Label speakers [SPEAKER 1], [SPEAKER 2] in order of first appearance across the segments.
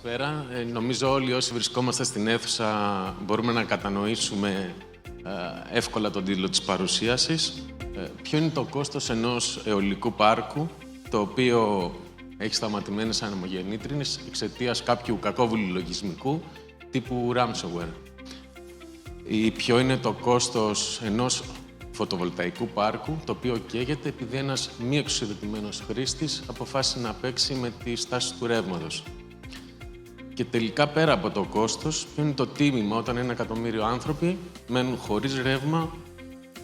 [SPEAKER 1] Καλησπέρα. Νομίζω όλοι όσοι βρισκόμαστε στην αίθουσα μπορούμε να κατανοήσουμε εύκολα τον τίτλο της παρουσίασης. Ποιο είναι το κόστος ενός αιωλικού πάρκου, το οποίο έχει σταματημένες ανεμογεννήτρινες εξαιτίας κάποιου κακόβουλου λογισμικού τύπου ransomware. Ή ποιο είναι το κόστος ενός φωτοβολταϊκού πάρκου, το οποίο καίγεται επειδή ένας μη εξουσιοδοτημένος χρήστης αποφάσισε να παίξει με τη στάση του ρεύματος. Και τελικά, πέρα από το κόστος, ποιο είναι το τίμημα όταν 1 εκατομμύριο άνθρωποι μένουν χωρίς ρεύμα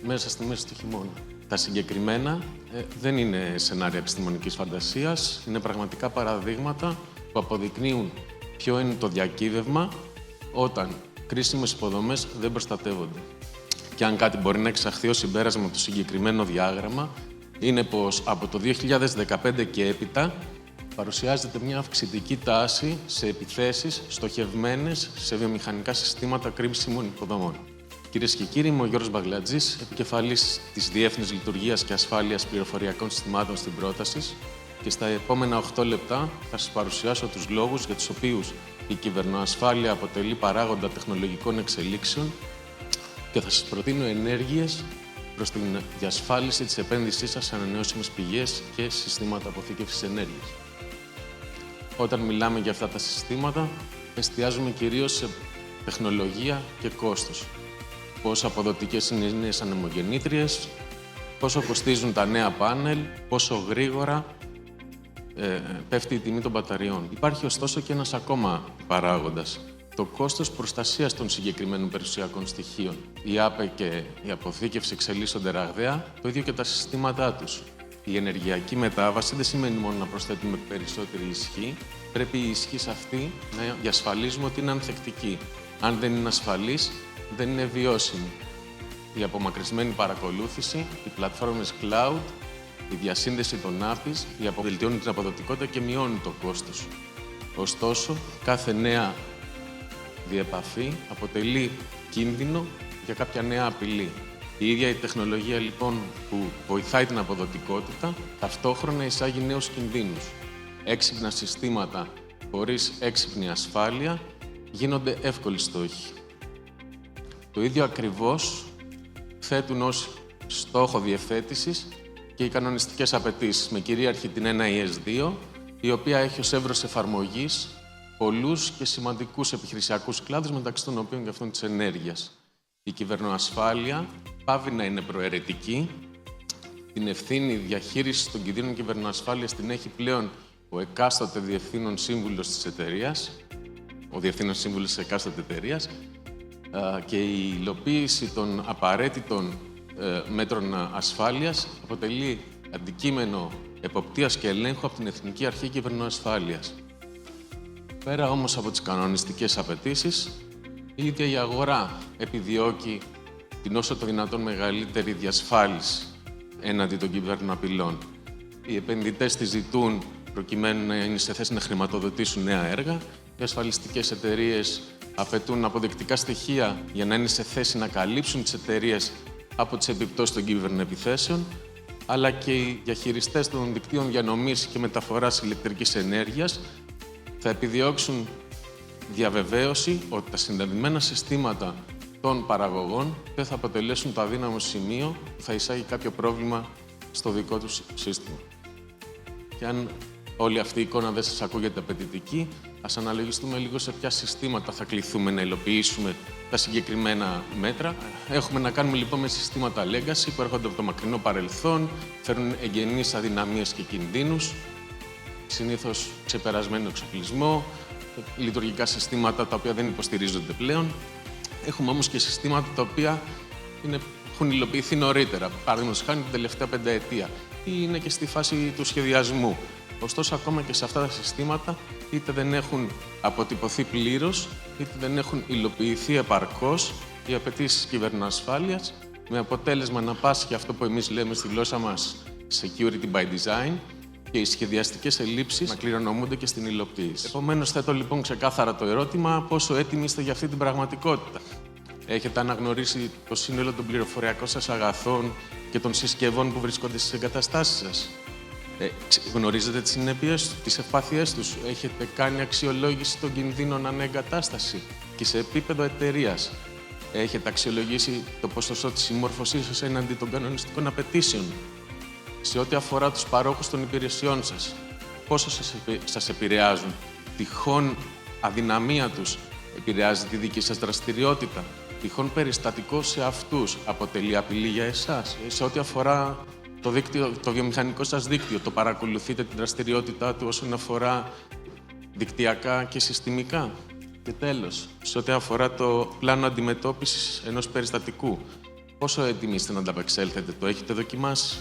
[SPEAKER 1] μέσα στη μέση του χειμώνα. Τα συγκεκριμένα δεν είναι σενάρια επιστημονικής φαντασίας, είναι πραγματικά παραδείγματα που αποδεικνύουν ποιο είναι το διακύβευμα όταν κρίσιμες υποδομές δεν προστατεύονται. Και αν κάτι μπορεί να εξαχθεί ως συμπέρασμα από το συγκεκριμένο διάγραμμα, είναι πως από το 2015 και έπειτα παρουσιάζεται μια αυξητική τάση σε επιθέσεις στοχευμένες σε βιομηχανικά συστήματα κρίσιμων υποδομών. Κυρίες και κύριοι, είμαι ο Γιώργος Μπαγλατζής, επικεφαλής της Διεύθυνσης Λειτουργίας και Ασφάλειας Πληροφοριακών Συστημάτων στην Πρότασης, και στα επόμενα 8 λεπτά θα σας παρουσιάσω τους λόγους για τους οποίους η κυβερνοασφάλεια αποτελεί παράγοντα τεχνολογικών εξελίξεων και θα σας προτείνω ενέργειες προς την διασφάλιση της επένδυσής σας σε ανανεώσιμες πηγές και συστήματα αποθήκευσης ενέργειας. Όταν μιλάμε για αυτά τα συστήματα, εστιάζουμε κυρίως σε τεχνολογία και κόστος. Πόσο αποδοτικές είναι οι νέες ανεμογεννήτριες, πόσο κοστίζουν τα νέα πάνελ, πόσο γρήγορα πέφτει η τιμή των μπαταριών. Υπάρχει ωστόσο και ένας ακόμα παράγοντας. Το κόστος προστασίας των συγκεκριμένων περιουσιακών στοιχείων. Η ΑΠΕ και η αποθήκευση εξελίσσονται ραγδαία, το ίδιο και τα συστήματά τους. Η ενεργειακή μετάβαση δεν σημαίνει μόνο να προσθέτουμε περισσότερη ισχύ, πρέπει η ισχύ σε αυτή να διασφαλίζουμε ότι είναι ανθεκτική. Αν δεν είναι ασφαλής, δεν είναι βιώσιμη. Η απομακρυσμένη παρακολούθηση, οι πλατφόρμες cloud, η διασύνδεση των APIs, βελτιώνουν την αποδοτικότητα και μειώνουν το κόστος. Ωστόσο, κάθε νέα διεπαφή αποτελεί κίνδυνο για κάποια νέα απειλή. Η ίδια η τεχνολογία, λοιπόν, που βοηθάει την αποδοτικότητα, ταυτόχρονα εισάγει νέους κινδύνους. Έξυπνα συστήματα χωρίς έξυπνη ασφάλεια γίνονται εύκολοι στόχοι. Το ίδιο ακριβώς θέτουν ως στόχο διευθέτησης και οι κανονιστικές απαιτήσεις, με κυρίαρχη την NIS2, η οποία έχει ως εύρος εφαρμογής πολλούς και σημαντικούς επιχειρησιακούς κλάδους, μεταξύ των οποίων και αυτών της ενέργειας. Η κυβερνοασφάλεια πάβει να είναι προαιρετική. Την ευθύνη διαχείρισης των κινδύνων κυβερνοασφάλειας την έχει πλέον ο εκάστοτε διευθύνων σύμβουλος της εταιρείας, ο διευθύνων σύμβουλος της εκάστοτε εταιρείας, και η υλοποίηση των απαραίτητων μέτρων ασφάλειας αποτελεί αντικείμενο εποπτείας και ελέγχου από την Εθνική Αρχή Κυβερνοασφάλειας. Πέρα όμως από τις κανονιστικές απαιτήσεις, η ίδια η αγορά επιδιώκει την όσο το δυνατόν μεγαλύτερη διασφάλιση έναντι των κυβερνοαπειλών. Οι επενδυτές τη ζητούν προκειμένου να είναι σε θέση να χρηματοδοτήσουν νέα έργα. Οι ασφαλιστικές εταιρείες απαιτούν αποδεικτικά στοιχεία για να είναι σε θέση να καλύψουν τις εταιρείες από τις επιπτώσεις των κυβερνοεπιθέσεων, αλλά και οι διαχειριστές των δικτύων διανομής και μεταφοράς ηλεκτρικής ενέργειας θα επιδιώξουν διαβεβαίωση ότι τα συνδεδεμένα συστήματα των παραγωγών δεν θα αποτελέσουν το αδύναμο σημείο που θα εισάγει κάποιο πρόβλημα στο δικό τους σύστημα. Και αν όλη αυτή η εικόνα δεν σας ακούγεται απαιτητική, ας αναλογιστούμε λίγο σε ποια συστήματα θα κληθούμε να υλοποιήσουμε τα συγκεκριμένα μέτρα. Έχουμε να κάνουμε λοιπόν με συστήματα legacy που έρχονται από το μακρινό παρελθόν, φέρνουν εγγενείς αδυναμίες και κινδύνους, συνήθως ξεπερασμένο εξοπλισμό, λειτουργικά συστήματα τα οποία δεν υποστηρίζονται πλέον. Έχουμε όμως και συστήματα τα οποία έχουν υλοποιηθεί νωρίτερα, παραδείγματος χάρη την τελευταία 5 ετία, ή είναι και στη φάση του σχεδιασμού. Ωστόσο, ακόμα και σε αυτά τα συστήματα, είτε δεν έχουν αποτυπωθεί πλήρως, είτε δεν έχουν υλοποιηθεί επαρκώς οι απαιτήσεις κυβερνοασφάλειας, με αποτέλεσμα να πάσχει αυτό που εμείς λέμε στη γλώσσα μας security by design, και οι σχεδιαστικές ελλείψεις να κληρονομούνται και στην υλοποίηση. Επομένως, θέτω λοιπόν ξεκάθαρα το ερώτημα: πόσο έτοιμοι είστε για αυτή την πραγματικότητα? Έχετε αναγνωρίσει το σύνολο των πληροφοριακών σας αγαθών και των συσκευών που βρίσκονται στις εγκαταστάσεις σας? Γνωρίζετε τις συνέπειες, τις ευπάθειές τους. Έχετε κάνει αξιολόγηση των κινδύνων ανεγκατάσταση και σε επίπεδο εταιρείας. Έχετε αξιολογήσει το ποσοστό της συμμόρφωσής σας έναντι των κανονιστικών απαιτήσεων. Σε ό,τι αφορά τους παρόχους των υπηρεσιών σας, πόσο σας επηρεάζουν. Τυχόν αδυναμία τους επηρεάζει τη δική σας δραστηριότητα. Τυχόν περιστατικό σε αυτούς αποτελεί απειλή για εσάς. Σε ό,τι αφορά το βιομηχανικό σας δίκτυο, το παρακολουθείτε την δραστηριότητά του όσον αφορά δικτυακά και συστημικά. Και τέλος, σε ό,τι αφορά το πλάνο αντιμετώπισης ενός περιστατικού, πόσο έτοιμοι είστε να ανταπεξέλθετε, το έχετε δοκιμάσει?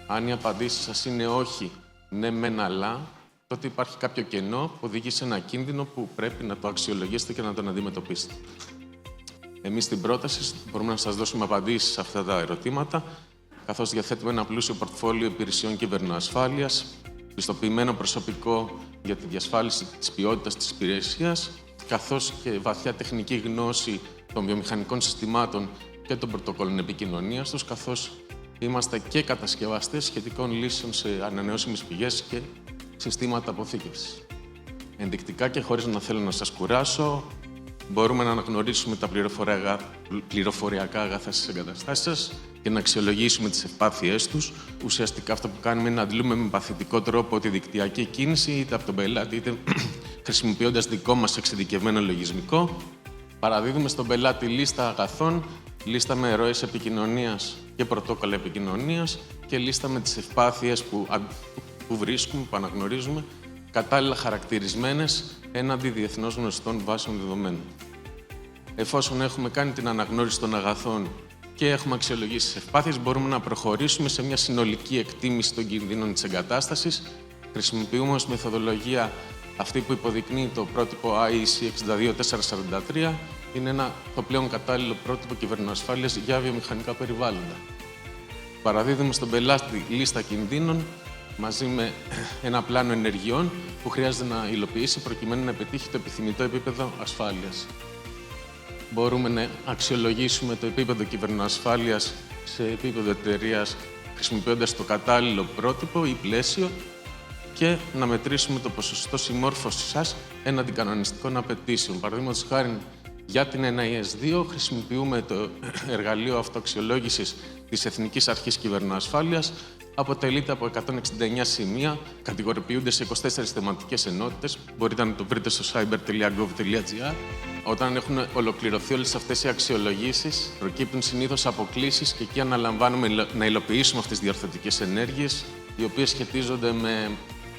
[SPEAKER 1] Αν η απαντήση σας είναι όχι, ναι μεν αλλά, τότε υπάρχει κάποιο κενό που οδηγεί σε ένα κίνδυνο που πρέπει να το αξιολογήσετε και να τον αντιμετωπίσετε. Εμείς στην πρόταση μπορούμε να σας δώσουμε απαντήσεις σε αυτά τα ερωτήματα, καθώς διαθέτουμε ένα πλούσιο πορτφόλιο υπηρεσιών κυβερνοασφάλειας, πιστοποιημένο προσωπικό για τη διασφάλιση της ποιότητας της υπηρεσίας, καθώς και βαθιά τεχνική γνώση των βιομηχανικών συστημάτων και των πρωτοκόλλων επικοινωνίας τους, καθώς είμαστε και κατασκευαστές σχετικών λύσεων σε ανανεώσιμες πηγές και συστήματα αποθήκευσης. Ενδεικτικά και χωρίς να θέλω να σας κουράσω, μπορούμε να αναγνωρίσουμε τα πληροφοριακά αγαθά στις εγκαταστάσεις σας και να αξιολογήσουμε τις ευπάθειές τους. Ουσιαστικά αυτό που κάνουμε είναι να αντλούμε με παθητικό τρόπο τη δικτυακή κίνηση, είτε από τον πελάτη, είτε χρησιμοποιώντας δικό μας εξειδικευμένο λογισμικό. Παραδίδουμε στον πελάτη λίστα αγαθών, λίστα με ροές επικοινωνίας και πρωτόκολλα επικοινωνίας και λίστα με τις ευπάθειες που βρίσκουμε, που αναγνωρίζουμε, κατάλληλα χαρακτηρισμένες έναντι διεθνώς γνωστών βάσεων δεδομένων. Εφόσον έχουμε κάνει την αναγνώριση των αγαθών και έχουμε αξιολογήσει τις ευπάθειες, μπορούμε να προχωρήσουμε σε μια συνολική εκτίμηση των κινδύνων της εγκατάστασης. Χρησιμοποιούμε ως μεθοδολογία αυτή που υποδεικνύει το πρότυπο IEC 62443. Είναι το πλέον κατάλληλο πρότυπο κυβερνοασφάλειας για βιομηχανικά περιβάλλοντα. Παραδίδουμε στον πελάτη λίστα κινδύνων μαζί με ένα πλάνο ενεργειών που χρειάζεται να υλοποιήσει προκειμένου να πετύχει το επιθυμητό επίπεδο ασφάλειας. Μπορούμε να αξιολογήσουμε το επίπεδο κυβερνοασφάλειας σε επίπεδο εταιρείας χρησιμοποιώντας το κατάλληλο πρότυπο ή πλαίσιο και να μετρήσουμε το ποσοστό συμμόρφωσης σας έναντι κανονιστικών απαιτήσεων. Παραδείγματος χάριν, για την NIS2 χρησιμοποιούμε το εργαλείο αυτοαξιολόγησης της Εθνικής Αρχής Κυβερνοασφάλειας. Αποτελείται από 169 σημεία, κατηγοριοποιούνται σε 24 θεματικές ενότητες. Μπορείτε να το βρείτε στο cyber.gov.gr. Όταν έχουν ολοκληρωθεί όλες αυτές οι αξιολογήσεις, προκύπτουν συνήθως αποκλίσεις και εκεί αναλαμβάνουμε να υλοποιήσουμε αυτές τις διορθωτικές ενέργειες, οι οποίες σχετίζονται με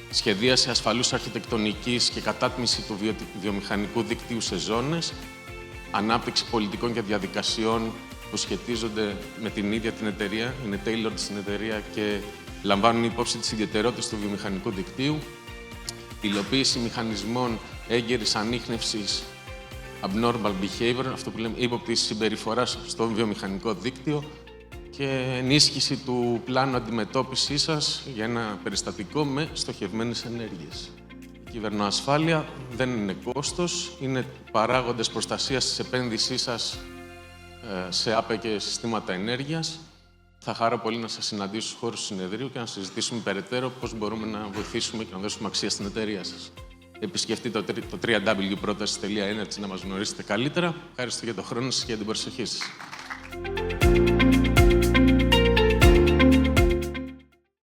[SPEAKER 1] σχεδίαση ασφαλούς αρχιτεκτονικής και κατάτμιση του βιομηχανικού δικτύου σε ζώνες, ανάπτυξη πολιτικών και διαδικασιών που σχετίζονται με την ίδια την εταιρεία, είναι tailored στην εταιρεία και λαμβάνουν υπόψη τις ιδιαιτερότητες του βιομηχανικού δικτύου, υλοποίηση μηχανισμών έγκαιρης ανίχνευσης abnormal behavior, αυτό που λέμε ύποπτης συμπεριφοράς στο βιομηχανικό δίκτυο και ενίσχυση του πλάνου αντιμετώπισης σας για ένα περιστατικό με στοχευμένες ενέργειες. Η κυβερνοασφάλεια δεν είναι κόστος, είναι παράγοντες προστασίας της επένδυσής σας σε ΑΠΕ και συστήματα ενέργειας. Θα χαρώ πολύ να σας συναντήσω στους χώρους του συνεδρίου και να συζητήσουμε περαιτέρω πώς μπορούμε να βοηθήσουμε και να δώσουμε αξία στην εταιρεία σας. Επισκεφτείτε το www.protas.energy να μας γνωρίσετε καλύτερα. Ευχαριστώ για τον χρόνο σας και για την προσοχή σας.